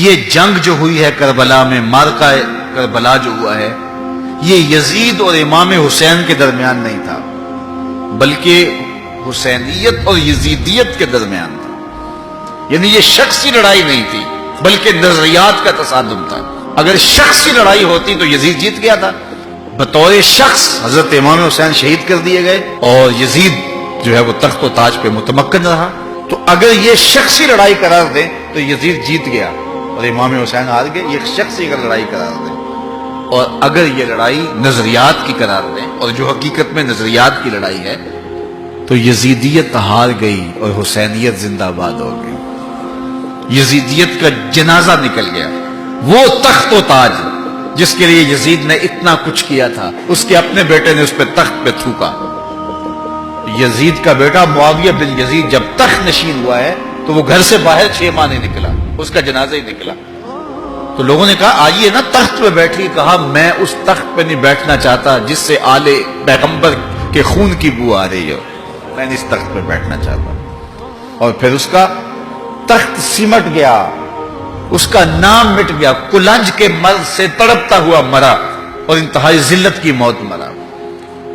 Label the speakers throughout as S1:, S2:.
S1: یہ جنگ جو ہوئی ہے کربلا میں، مارکہ کربلا جو ہوا ہے، یہ یزید اور امام حسین کے درمیان نہیں تھا، بلکہ حسینیت اور یزیدیت کے درمیان تھا۔ یعنی یہ شخصی لڑائی نہیں تھی بلکہ نظریات کا تصادم تھا۔ اگر شخصی لڑائی ہوتی تو یزید جیت گیا تھا، بطور شخص حضرت امام حسین شہید کر دیے گئے اور یزید جو ہے وہ تخت و تاج پہ متمکن رہا۔ تو اگر یہ شخصی لڑائی قرار دیں تو یزید جیت گیا اور امام حسین ہار گئے، یہ شخصی اگر لڑائی قرار دیں۔ اور اگر یہ لڑائی نظریات کی قرار دیں، اور جو حقیقت میں نظریات کی لڑائی ہے، تو یزیدیت ہار گئی اور حسینیت زندہ باد ہو گئی۔ یزیدیت کا جنازہ نکل گیا۔ وہ تخت و تاج جس کے لیے یزید نے اتنا کچھ کیا تھا، اس کے اپنے بیٹے نے اس پہ تخت پہ تھوکا۔ یزید کا بیٹا معاویہ بن یزید جب تخت نشین ہوا ہے تو وہ گھر سے باہر 6 ماہ نہیں نکلا، اس کا جنازہ ہی نکلا۔ تو لوگوں نے کہا آئیے نا تخت پہ بیٹھی، کہا میں اس تخت پہ نہیں بیٹھنا چاہتا جس سے آل پیغمبر کے خون کی بو آ رہی ہو، میں نہیں اس تخت پہ بیٹھنا چاہتا۔ اور پھر اس کا تخت سمٹ گیا، اس کا نام مٹ گیا، کلنج کے مرض سے تڑپتا ہوا مرا اور انتہائی ذلت کی موت مرا،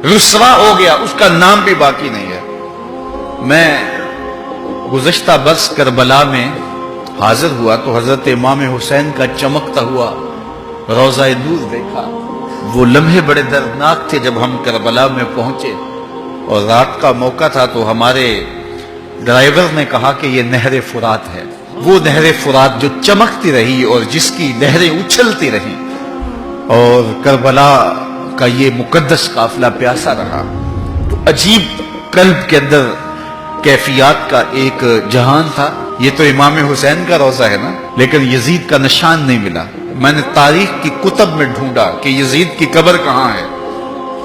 S1: رسوا ہو گیا، اس کا نام بھی باقی نہیں ہے۔ میں گزشتہ برس کربلا میں حاضر ہوا تو حضرت امام حسین کا چمکتا ہوا روضہ نور دیکھا۔ وہ لمحے بڑے دردناک تھے جب ہم کربلا میں پہنچے اور رات کا موقع تھا، تو ہمارے ڈرائیور نے کہا کہ یہ نہر فرات ہے، وہ نہر فرات جو چمکتی رہی اور جس کی لہریں اچھلتی رہیں، اور کربلا کا یہ مقدس قافلہ پیاسا رہا۔ تو عجیب قلب کے اندر کیفیات کا ایک جہان تھا۔ یہ تو امام حسین کا روضہ ہے نا، لیکن یزید کا نشان نہیں ملا۔ میں نے تاریخ کی کتب میں ڈھونڈا کہ یزید کی قبر کہاں ہے،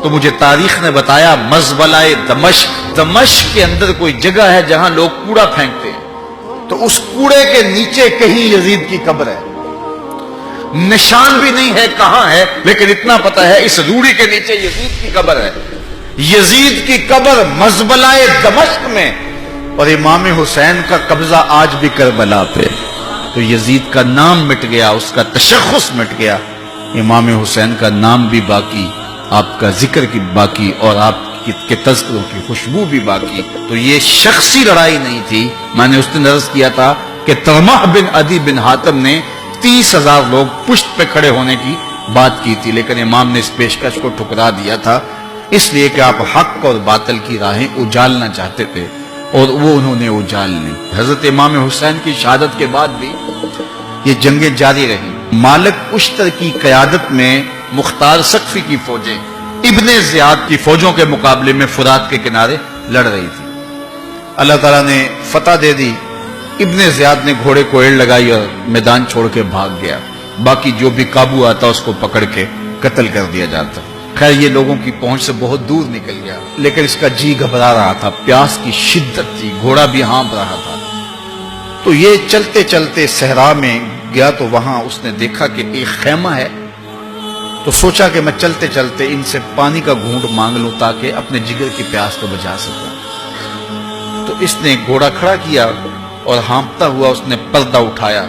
S1: تو مجھے تاریخ نے بتایا مزبلہ دمشق، دمشق کے اندر کوئی جگہ ہے جہاں لوگ کوڑا پھینکتے ہیں، تو اس کوڑے کے نیچے کہیں یزید کی قبر ہے۔ نشان بھی نہیں ہے کہاں ہے، لیکن اتنا پتا ہے اس روڑی کے نیچے یزید کی قبر ہے۔ یزید کی قبر مزبلہ دمشق میں، اور امام حسین کا قبضہ آج بھی کربلا پہ۔ تو یزید کا نام مٹ گیا، اس کا تشخص مٹ گیا، امام حسین کا نام بھی باقی، آپ کا ذکر کی باقی، اور آپ کے تذکروں کی خوشبو بھی باقی۔ تو یہ شخصی لڑائی نہیں تھی۔ میں نے اس دن عرض کیا تھا کہ طلحہ بن عدی بن حاتم نے 30,000 لوگ پشت پہ کھڑے ہونے کی بات کی تھی، لیکن امام نے اس پیشکش کو ٹھکرا دیا تھا، اس لیے کہ آپ حق اور باطل کی راہیں اجالنا چاہتے تھے، اور وہ انہوں نے اجال لی۔ حضرت امام حسین کی شہادت کے بعد بھی یہ جنگیں جاری رہیں۔ مالک اشتر کی قیادت میں مختار سقفی کی فوجیں ابن زیاد کی فوجوں کے مقابلے میں فرات کے کنارے لڑ رہی تھی۔ اللہ تعالیٰ نے فتح دے دی، ابن زیاد نے گھوڑے کو ایڑ لگائی اور میدان چھوڑ کے بھاگ گیا، باقی جو بھی قابو آتا اس کو پکڑ کے قتل کر دیا جاتا۔ خیر یہ لوگوں کی پہنچ سے بہت دور نکل گیا، لیکن اس کا جی گھبرا رہا تھا، پیاس کی شدت تھی، گھوڑا بھی ہانپ رہا تھا۔ تو یہ چلتے چلتے صحرا میں گیا تو وہاں اس نے دیکھا کہ ایک خیمہ ہے، تو سوچا کہ میں چلتے چلتے ان سے پانی کا گھونٹ مانگ لوں تاکہ اپنے جگر کی پیاس کو بجھا سکوں۔ تو اس نے گھوڑا کھڑا کیا اور ہانپتا ہوا اس نے پردہ اٹھایا،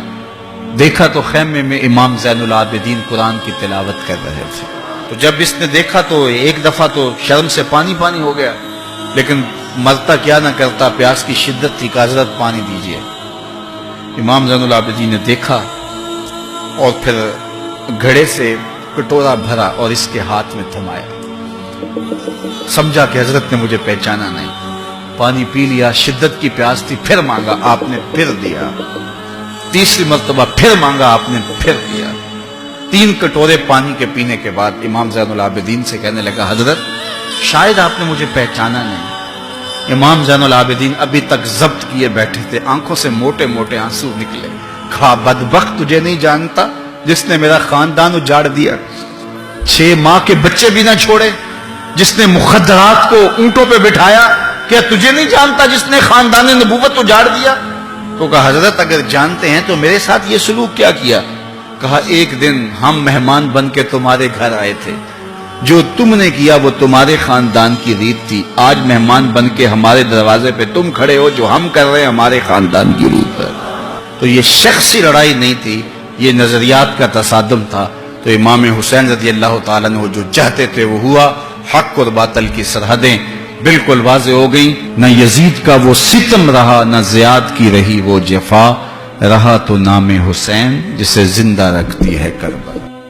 S1: دیکھا تو خیمے میں امام زین العابدین قرآن کی تلاوت کر رہے تھے۔ تو جب اس نے دیکھا تو ایک دفعہ تو شرم سے پانی پانی ہو گیا، لیکن مرتا کیا نہ کرتا، پیاس کی شدت تھی کہ حضرت پانی دیجئے۔ امام زین العابدین نے دیکھا اور پھر گھڑے سے کٹورا بھرا اور اس کے ہاتھ میں تھمایا، سمجھا کہ حضرت نے مجھے پہچانا نہیں، پانی پی لیا، شدت کی پیاس تھی، پھر مانگا، آپ نے پھر دیا، تیسری مرتبہ پھر مانگا، آپ نے پھر دیا۔ 3 کٹورے پانی کے پینے کے بعد امام زین العابدین سے کہنے لگا حضرت شاید آپ نے مجھے پہچانا نہیں۔ امام زین العابدین ابھی تک ضبط کیے بیٹھے تھے، آنکھوں سے موٹے موٹے آنسو نکلے۔ کہا بدبخت تجھے نہیں جانتا جس نے میرا خاندان اجاڑ دیا، 6 ماہ کے بچے بھی نہ چھوڑے، جس نے مخدرات کو اونٹوں پہ بٹھایا، کیا تجھے نہیں جانتا جس نے خاندان نبوت اجاڑ دیا؟ تو کہا حضرت اگر جانتے ہیں تو میرے ساتھ یہ سلوک کیا کیا؟ کہا ایک دن ہم مہمان بن کے تمہارے گھر آئے تھے، جو تم نے کیا وہ تمہارے خاندان کی ریت تھی، آج مہمان بن کے ہمارے دروازے پہ تم کھڑے ہو، جو ہم کر رہے ہیں ہمارے خاندان کی ریت ہے۔ تو یہ شخصی لڑائی نہیں تھی، یہ نظریات کا تصادم تھا، تو امام حسین رضی اللہ تعالیٰ عنہ جو چاہتے تھے وہ ہوا، حق اور باطل کی سرحدیں بالکل واضح ہو گئیں، نہ یزید کا وہ ستم رہا، نہ زیاد کی رہی وہ جفا، رہا تو نام حسین جسے زندہ رکھتی ہے کربلا۔